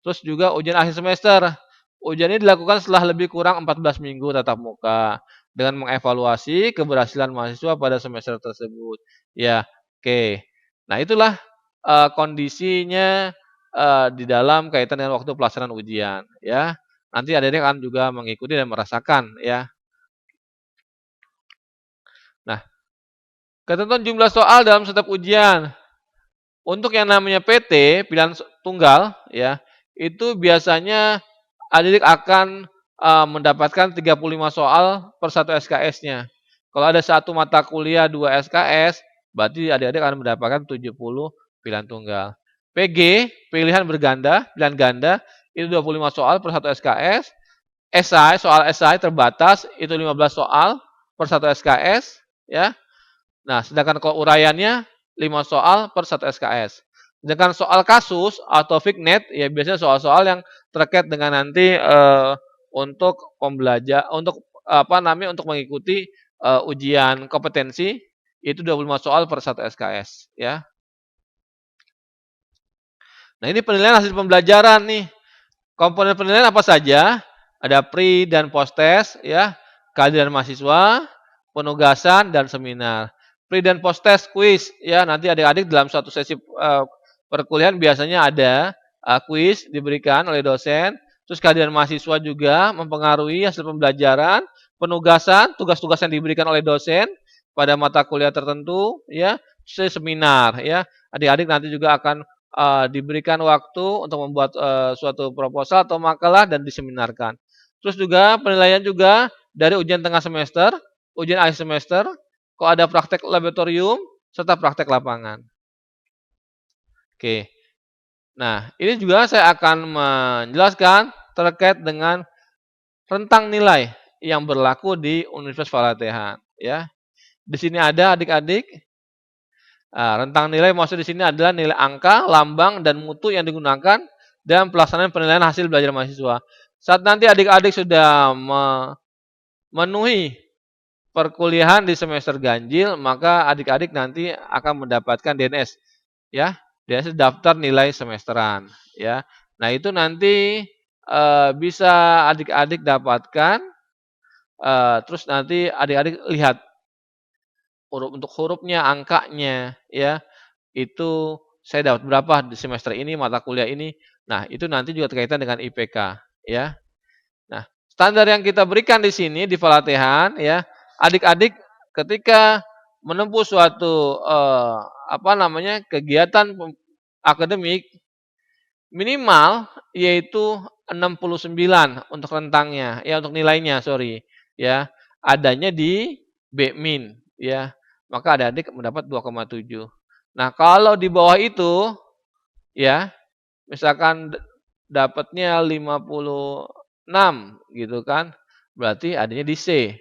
Terus juga ujian akhir semester. Ujian ini dilakukan setelah lebih kurang 14 minggu tatap muka dengan mengevaluasi keberhasilan mahasiswa pada semester tersebut. Ya, oke. Nah, itulah kondisinya di dalam kaitan dengan waktu pelaksanaan ujian ya. Nanti adik-adik akan juga mengikuti dan merasakan ya. Nah, ketentuan jumlah soal dalam setiap ujian. Untuk yang namanya PT, pilihan tunggal ya, itu biasanya adik-adik akan mendapatkan 35 soal per satu SKS-nya. Kalau ada satu mata kuliah 2 SKS, berarti adik-adik akan mendapatkan 70 pilihan tunggal. PG, pilihan berganda, pilihan ganda, itu 25 soal per satu SKS. SI, soal SI terbatas, itu 15 soal per satu SKS. Ya. Nah, sedangkan kalau uraiannya 5 soal per satu SKS. Sedangkan soal kasus atau Fignet, ya biasanya soal-soal yang terkait dengan nanti untuk untuk untuk mengikuti ujian kompetensi itu 25 soal per satu SKS ya. Nah, ini penilaian hasil pembelajaran nih. Komponen penilaian apa saja? Ada pre dan post test ya, kehadiran mahasiswa, penugasan dan seminar. Pre dan post test quiz ya, nanti adik-adik dalam suatu sesi perkuliahan biasanya ada quiz diberikan oleh dosen. Terus kehadiran mahasiswa juga mempengaruhi hasil pembelajaran, penugasan, tugas-tugas yang diberikan oleh dosen pada mata kuliah tertentu ya, seminar ya. Adik-adik nanti juga akan diberikan waktu untuk membuat suatu proposal atau makalah dan diseminarkan. Terus juga penilaian juga dari ujian tengah semester, ujian akhir semester, kalau ada praktek laboratorium serta praktek lapangan. Oke. Nah, ini juga saya akan menjelaskan terkait dengan rentang nilai yang berlaku di Universitas Falathehan ya. Di sini ada adik-adik. Rentang nilai maksud di sini adalah nilai angka, lambang, dan mutu yang digunakan dalam pelaksanaan penilaian hasil belajar mahasiswa. Saat nanti adik-adik sudah memenuhi perkuliahan di semester ganjil, maka adik-adik nanti akan mendapatkan DNS, ya, DNS daftar nilai semesteran, ya. Nah itu nanti bisa adik-adik dapatkan, terus nanti adik-adik lihat untuk hurufnya, angkanya, ya. Itu saya dapat berapa di semester ini, mata kuliah ini. Nah, itu nanti juga terkaitan dengan IPK, ya. Nah, standar yang kita berikan di sini di Falathehan, ya, adik-adik ketika menempuh suatu kegiatan akademik minimal yaitu 69 untuk rentangnya, ya untuk nilainya, sorry, ya. Adanya di B-min, ya. Maka adik-adik mendapat 2,7. Nah, kalau di bawah itu ya, misalkan dapatnya 56 gitu kan, berarti adanya di C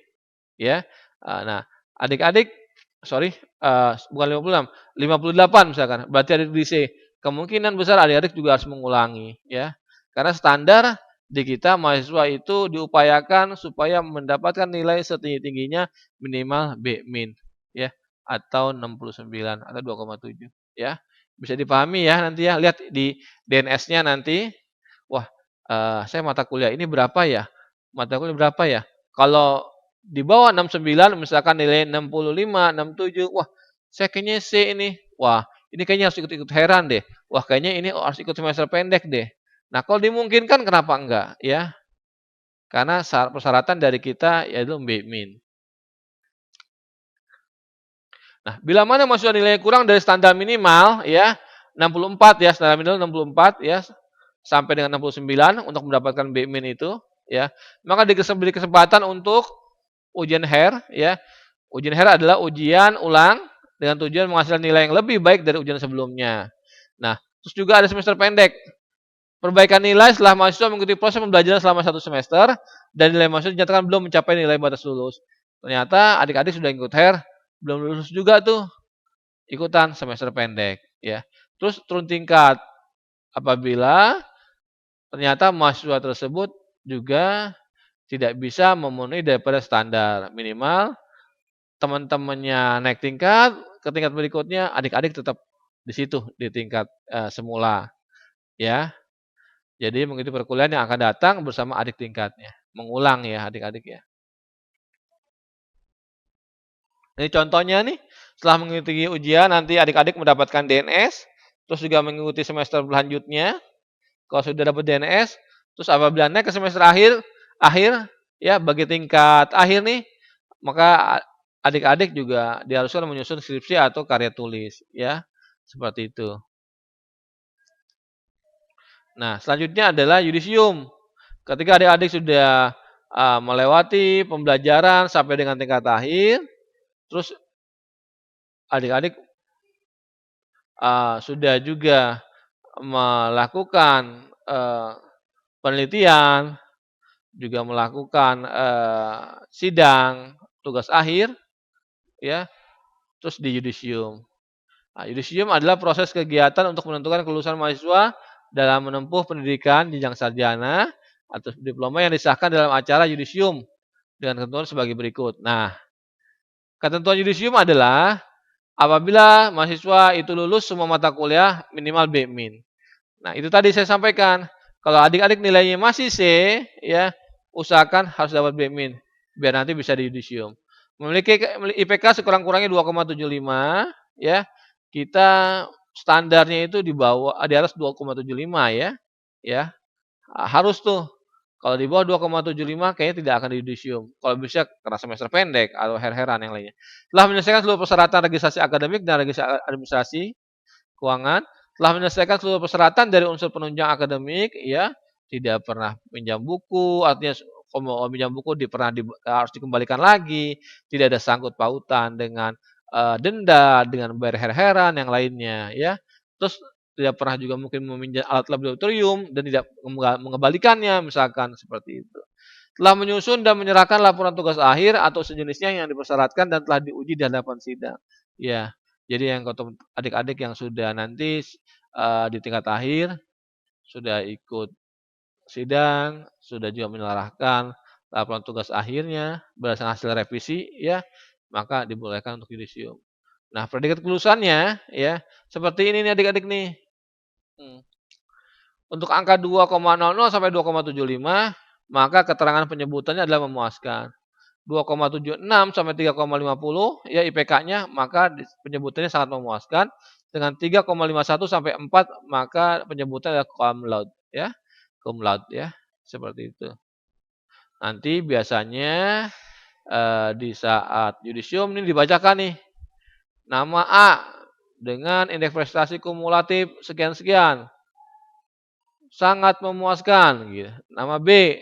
ya. Nah, adik-adik sorry, bukan 56, 58 misalkan, berarti ada di C. Kemungkinan besar adik-adik juga harus mengulangi ya. Karena standar di kita mahasiswa itu diupayakan supaya mendapatkan nilai setinggi-tingginya minimal B min ya, atau 69 atau 2,7 ya. Bisa dipahami ya nanti ya, lihat di DNS-nya nanti, wah, saya mata kuliah ini berapa ya? Mata kuliah berapa ya? Kalau di bawah 69 misalkan nilai 65, 67, wah, saya kayaknya C ini. Wah, ini kayaknya harus ikut-ikut heran deh. Wah, kayaknya ini harus ikut semester pendek deh. Nah, kalau dimungkinkan kenapa enggak ya? Karena persyaratan dari kita yaitu B min. Nah, bila mana mahasiswa nilainya kurang dari standar minimal ya, 64 ya, standar minimal 64 ya, sampai dengan 69 untuk mendapatkan B min itu ya, maka diberi kesempatan untuk ujian HER ya. Ujian HER adalah ujian ulang dengan tujuan menghasilkan nilai yang lebih baik dari ujian sebelumnya. Nah, terus juga ada semester pendek. Perbaikan nilai setelah mahasiswa mengikuti proses pembelajaran selama 1 semester dan nilai mahasiswa dinyatakan belum mencapai nilai batas lulus. Ternyata adik-adik sudah ikut HER, belum lulus juga tuh ikutan semester pendek ya. Terus turun tingkat apabila ternyata mahasiswa tersebut juga tidak bisa memenuhi daripada standar. Minimal teman-temannya naik tingkat, ke tingkat berikutnya adik-adik tetap di situ, di tingkat, semula, ya. Jadi mengikuti perkuliahan yang akan datang bersama adik tingkatnya, mengulang ya adik-adik ya. Ini contohnya nih, setelah mengikuti ujian nanti adik-adik mendapatkan DNS, terus juga mengikuti semester selanjutnya. Kalau sudah dapat DNS, terus apabila naik ke semester akhir akhir ya bagi tingkat akhir nih, maka adik-adik juga diharuskan menyusun skripsi atau karya tulis ya, seperti itu. Nah, selanjutnya adalah yudisium. Ketika adik-adik sudah melewati pembelajaran sampai dengan tingkat akhir, terus adik-adik sudah juga melakukan penelitian, juga melakukan sidang tugas akhir, ya, terus di yudisium. Nah, yudisium adalah proses kegiatan untuk menentukan kelulusan mahasiswa dalam menempuh pendidikan jenjang sarjana atau diploma yang disahkan dalam acara yudisium dengan ketentuan sebagai berikut. Nah, ketentuan yudisium adalah apabila mahasiswa itu lulus semua mata kuliah minimal B min. Nah, itu tadi saya sampaikan. Kalau adik-adik nilainya masih C, ya, usahakan harus dapat B min biar nanti bisa di yudisium. Memiliki IPK sekurang-kurangnya 2,75, ya. Kita standarnya itu di bawah di atas 2,75 ya. Ya. Harus tuh. Kalau di bawah 2,75 kayaknya tidak akan di yudisium. Kalau bisa karena semester pendek atau her-heran yang lainnya. Setelah menyelesaikan seluruh persyaratan registrasi akademik dan registrasi administrasi keuangan, telah menyelesaikan seluruh persyaratan dari unsur penunjang akademik, ya, tidak pernah pinjam buku, artinya kalau pinjam buku harus dikembalikan lagi, tidak ada sangkut pautan dengan denda, dengan bayar her-heran yang lainnya, ya. Terus tidak pernah juga mungkin meminjam alat laboratorium dan tidak mengembalikannya, misalkan seperti itu. Telah menyusun dan menyerahkan laporan tugas akhir atau sejenisnya yang dipersyaratkan dan telah diuji di hadapan sidang. Ya, jadi yang adik-adik yang sudah nanti di tingkat akhir sudah ikut sidang, sudah juga menyerahkan laporan tugas akhirnya berdasarkan hasil revisi ya, maka dibolehkan untuk yudisium. Nah, predikat kelulusannya ya, seperti ini nih adik-adik nih. Hmm. Untuk angka 2,00 sampai 2,75, maka keterangan penyebutannya adalah memuaskan. 2,76 sampai 3,50 ya IPK-nya, maka penyebutannya sangat memuaskan. Dengan 3,51 sampai 4 maka penyebutannya adalah cum laude ya. Cum laude ya, seperti itu. Nanti biasanya di saat yudisium ini dibacakan nih. Nama A dengan indeks prestasi kumulatif sekian-sekian. Sangat memuaskan gitu. Nama B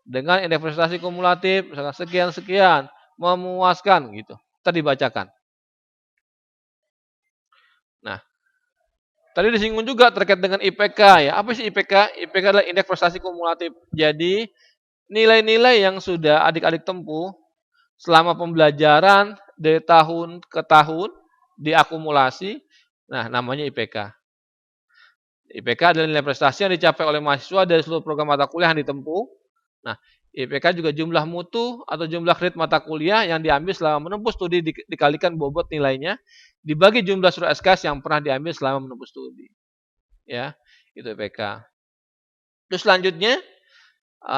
dengan indeks prestasi kumulatif sekian-sekian, memuaskan gitu. Tadi dibacakan. Nah, Tadi disinggung juga terkait dengan IPK ya. Apa sih IPK? IPK adalah indeks prestasi kumulatif. Jadi nilai-nilai yang sudah adik-adik tempuh selama pembelajaran dari tahun ke tahun diakumulasi, nah namanya IPK. IPK adalah nilai prestasi yang dicapai oleh mahasiswa dari seluruh program mata kuliah yang ditempuh. Nah, IPK juga jumlah mutu atau jumlah kredit mata kuliah yang diambil selama menempuh studi dikalikan bobot nilainya dibagi jumlah surat SKS yang pernah diambil selama menempuh studi. Ya, itu IPK. Terus selanjutnya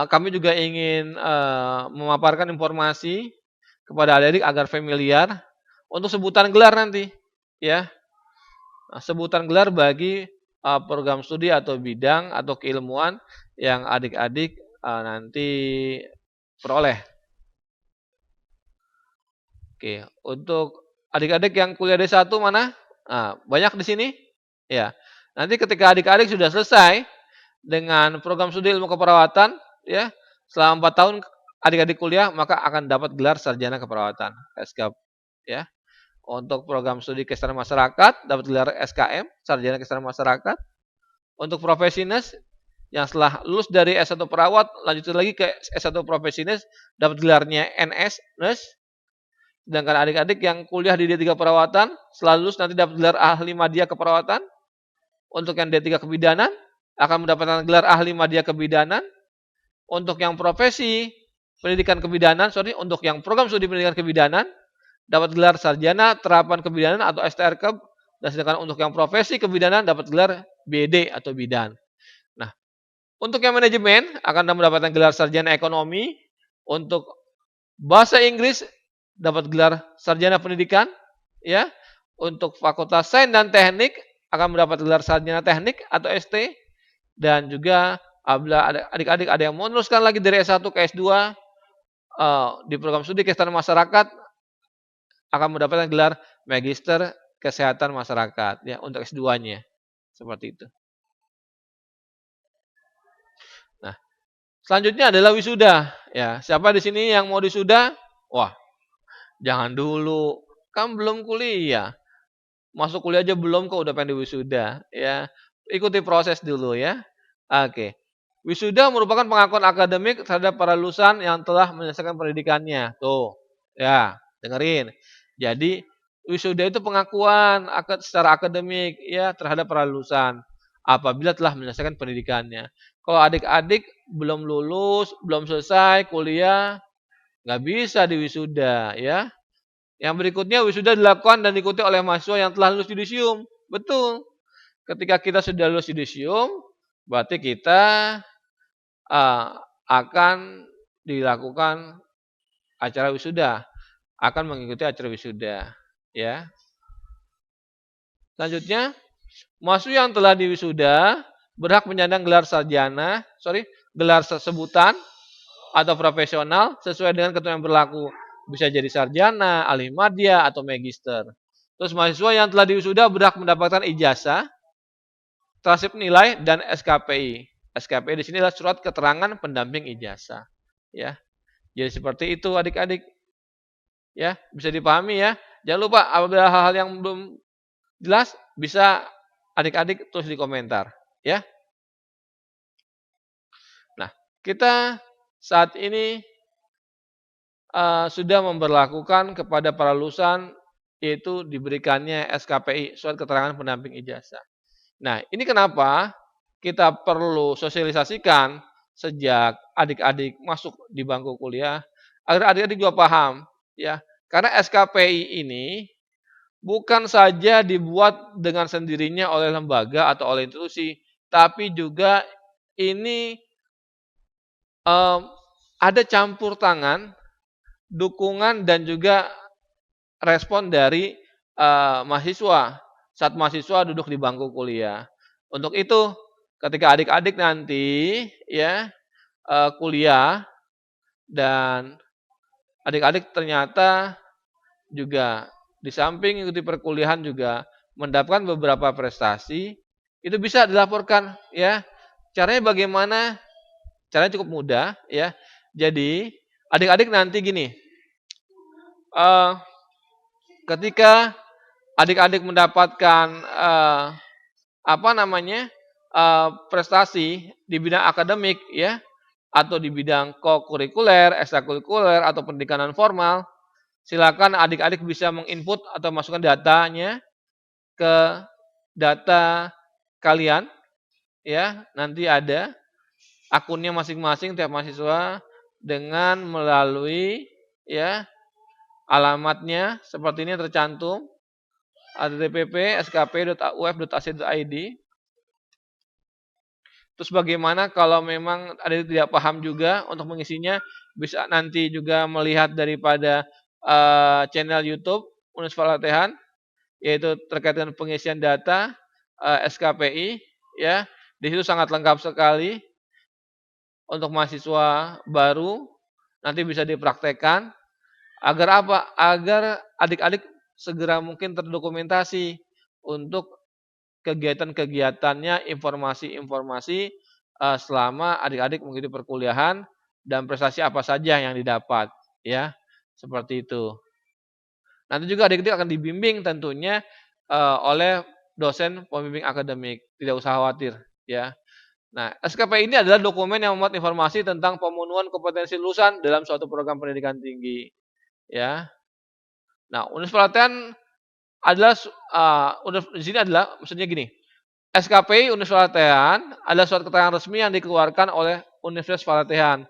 kami juga ingin memaparkan informasi kepada adik-adik agar familiar untuk sebutan gelar nanti, ya. Nah, sebutan gelar bagi program studi atau bidang atau keilmuan yang adik-adik nanti peroleh. Oke, untuk adik-adik yang kuliah D1 mana? Nah, banyak di sini? Ya. Nanti ketika adik-adik sudah selesai dengan program studi ilmu keperawatan, ya, selama 4 tahun adik-adik kuliah, maka akan dapat gelar sarjana keperawatan, SK, ya. Untuk program studi kesehatan masyarakat, dapat gelar SKM, sarjana kesehatan masyarakat. Untuk profesinis, yang setelah lulus dari S1 perawat, lanjut lagi ke S1 profesinis, dapat gelarnya NS, nurse. Sedangkan adik-adik yang kuliah di D3 perawatan, setelah lulus nanti dapat gelar ahli madya keperawatan. Untuk yang D3 kebidanan, akan mendapatkan gelar ahli madya kebidanan. Untuk yang profesi pendidikan kebidanan, untuk yang program studi pendidikan kebidanan, dapat gelar sarjana terapan kebidanan atau STRKEB. Dan sedangkan untuk yang profesi kebidanan dapat gelar BD atau bidan. Nah, untuk yang manajemen akan mendapatkan gelar sarjana ekonomi. Untuk bahasa Inggris dapat gelar sarjana pendidikan, ya. Untuk fakultas sains dan teknik akan mendapat gelar sarjana teknik atau ST. Dan juga apabila adik-adik ada yang mau meneruskan lagi dari S1 ke S2 di program studi kesehatan masyarakat akan mendapatkan gelar magister kesehatan masyarakat, ya, untuk S2-nya. Seperti itu. Nah, selanjutnya adalah wisuda, ya. Siapa di sini yang mau wisuda? Wah, jangan dulu, kan belum kuliah. Masuk kuliah aja belum kok udah pengen wisuda, ya. Ikuti proses dulu ya. Oke. Wisuda merupakan pengakuan akademik terhadap para lulusan yang telah menyelesaikan pendidikannya. Tuh, ya, dengerin. Jadi, wisuda itu pengakuan secara akademik ya terhadap para lulusan apabila telah menyelesaikan pendidikannya. Kalau adik-adik belum lulus, belum selesai kuliah, nggak bisa diwisuda ya. Yang berikutnya wisuda dilakukan dan diikuti oleh mahasiswa yang telah lulus yudisium. Betul. Ketika kita sudah lulus yudisium, berarti kita akan dilakukan acara wisuda, akan mengikuti acara wisuda, ya. Selanjutnya, mahasiswa yang telah diwisuda berhak menyandang gelar sarjana, gelar sebutan atau profesional sesuai dengan ketentuan yang berlaku. Bisa jadi sarjana, ahli madya, atau magister. Terus mahasiswa yang telah diwisuda berhak mendapatkan ijazah, transkrip nilai, dan SKPI. SKPI di sini adalah surat keterangan pendamping ijazah. Ya, jadi seperti itu adik-adik. Ya, bisa dipahami ya. Jangan lupa apabila hal-hal yang belum jelas bisa adik-adik tulis di komentar. Ya. Nah, kita saat ini sudah memberlakukan kepada para lulusan yaitu diberikannya SKPI, surat keterangan pendamping ijazah. Nah, ini kenapa kita perlu sosialisasikan sejak adik-adik masuk di bangku kuliah agar adik-adik juga paham ya. Karena SKPI ini bukan saja dibuat dengan sendirinya oleh lembaga atau oleh institusi, tapi juga ini ada campur tangan, dukungan dan juga respon dari mahasiswa saat mahasiswa duduk di bangku kuliah. Untuk itu, ketika adik-adik nanti ya kuliah dan adik-adik ternyata juga di samping ikuti perkuliahan juga mendapatkan beberapa prestasi, itu bisa dilaporkan ya. Caranya bagaimana? Caranya cukup mudah ya. Jadi adik-adik nanti gini, ketika adik-adik mendapatkan prestasi di bidang akademik ya, atau di bidang kokurikuler, ekstrakurikuler atau pendidikan non formal, silakan adik-adik bisa menginput atau masukkan datanya ke data kalian ya. Nanti ada akunnya masing-masing tiap mahasiswa dengan melalui ya alamatnya seperti ini tercantum http://skp.uf.ac.id. Terus bagaimana kalau memang ada yang tidak paham juga untuk mengisinya, bisa nanti juga melihat daripada channel YouTube Universitas Latihan, yaitu terkait dengan pengisian data SKPI ya. Di situ sangat lengkap sekali untuk mahasiswa baru, nanti bisa dipraktekkan agar apa? Agar adik-adik segera mungkin terdokumentasi untuk kegiatan-kegiatannya, informasi-informasi selama adik-adik mengikuti perkuliahan dan prestasi apa saja yang didapat, ya. Seperti itu. Nanti juga adik-adik akan dibimbing tentunya oleh dosen pembimbing akademik, tidak usah khawatir, ya. Nah, SKP ini adalah dokumen yang memuat informasi tentang pemenuhan kompetensi lulusan dalam suatu program pendidikan tinggi, ya. Nah, Universitas Pelatihan adalah di sini adalah maksudnya gini, SKPI Universitas Pelatihan adalah suatu keterangan resmi yang dikeluarkan oleh Universitas Pelatihan,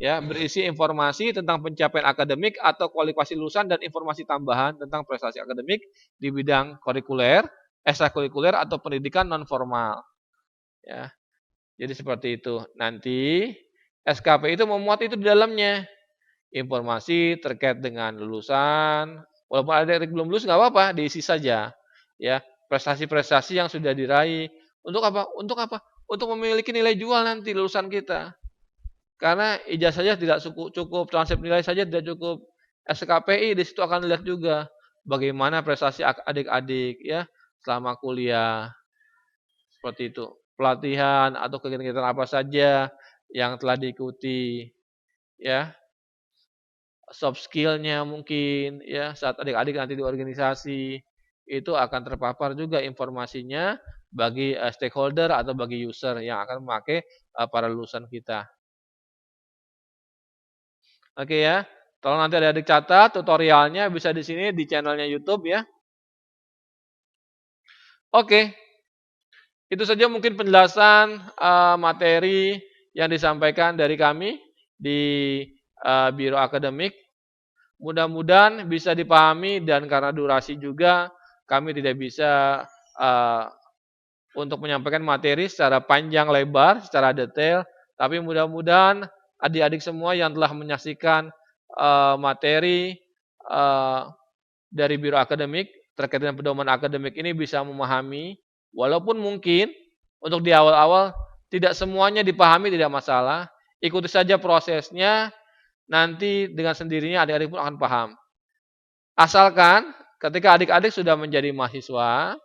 ya, berisi informasi tentang pencapaian akademik atau kualifikasi lulusan dan informasi tambahan tentang prestasi akademik di bidang kurikuler, ekstrakurikuler atau pendidikan non formal, ya. Jadi seperti itu. Nanti SKP itu memuat itu di dalamnya. Informasi terkait dengan lulusan, walaupun ada yang belum lulus nggak apa-apa, diisi saja. Ya, prestasi-prestasi yang sudah diraih. Untuk apa? Untuk apa? Untuk memiliki nilai jual nanti lulusan kita. Karena ijazah saja tidak cukup, transkrip nilai saja tidak cukup. SKPI di situ akan dilihat juga bagaimana prestasi adik-adik ya selama kuliah. Seperti itu. Pelatihan atau kegiatan-kegiatan apa saja yang telah diikuti, ya. Soft skill-nya mungkin, ya, saat adik-adik nanti di organisasi, itu akan terpapar juga informasinya bagi stakeholder atau bagi user yang akan memakai para lulusan kita. Oke ya, tolong nanti adik-adik catat tutorialnya bisa di sini di channelnya YouTube ya. Oke, itu saja mungkin penjelasan materi yang disampaikan dari kami di Biro Akademik. Mudah-mudahan bisa dipahami dan karena durasi juga kami tidak bisa untuk menyampaikan materi secara panjang lebar, secara detail. Tapi mudah-mudahan adik-adik semua yang telah menyaksikan materi dari Biro Akademik terkait dengan pedoman akademik ini bisa memahami, walaupun mungkin untuk di awal-awal tidak semuanya dipahami tidak masalah, ikuti saja prosesnya, nanti dengan sendirinya adik-adik pun akan paham. Asalkan ketika adik-adik sudah menjadi mahasiswa,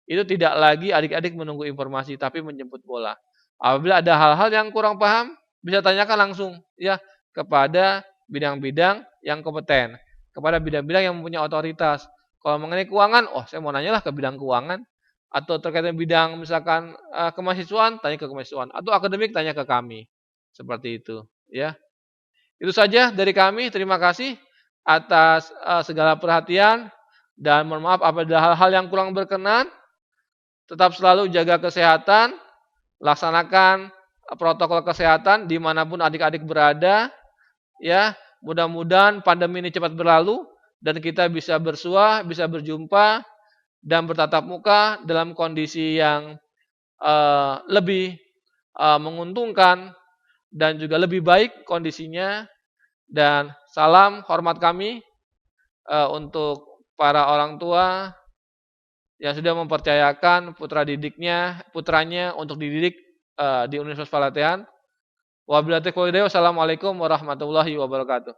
itu tidak lagi adik-adik menunggu informasi tapi menjemput bola. Apabila ada hal-hal yang kurang paham, bisa tanyakan langsung ya kepada bidang-bidang yang kompeten, kepada bidang-bidang yang mempunyai otoritas. Kalau mengenai keuangan, oh saya mau nanyalah ke bidang keuangan, atau terkait dengan bidang misalkan kemahasiswaan, tanya ke kemahasiswaan, atau akademik tanya ke kami. Seperti itu, ya. Itu saja dari kami. Terima kasih atas segala perhatian dan mohon maaf apabila hal-hal yang kurang berkenan. Tetap selalu jaga kesehatan, laksanakan protokol kesehatan dimanapun adik-adik berada. Ya, mudah-mudahan pandemi ini cepat berlalu dan kita bisa bersua, bisa berjumpa dan bertatap muka dalam kondisi yang lebih menguntungkan dan juga lebih baik kondisinya. Dan salam hormat kami untuk para orang tua yang sudah mempercayakan putranya untuk dididik di Universitas Pelatihan. Wabillahi taufiq walhidayah. Wassalamualaikum warahmatullahi wabarakatuh.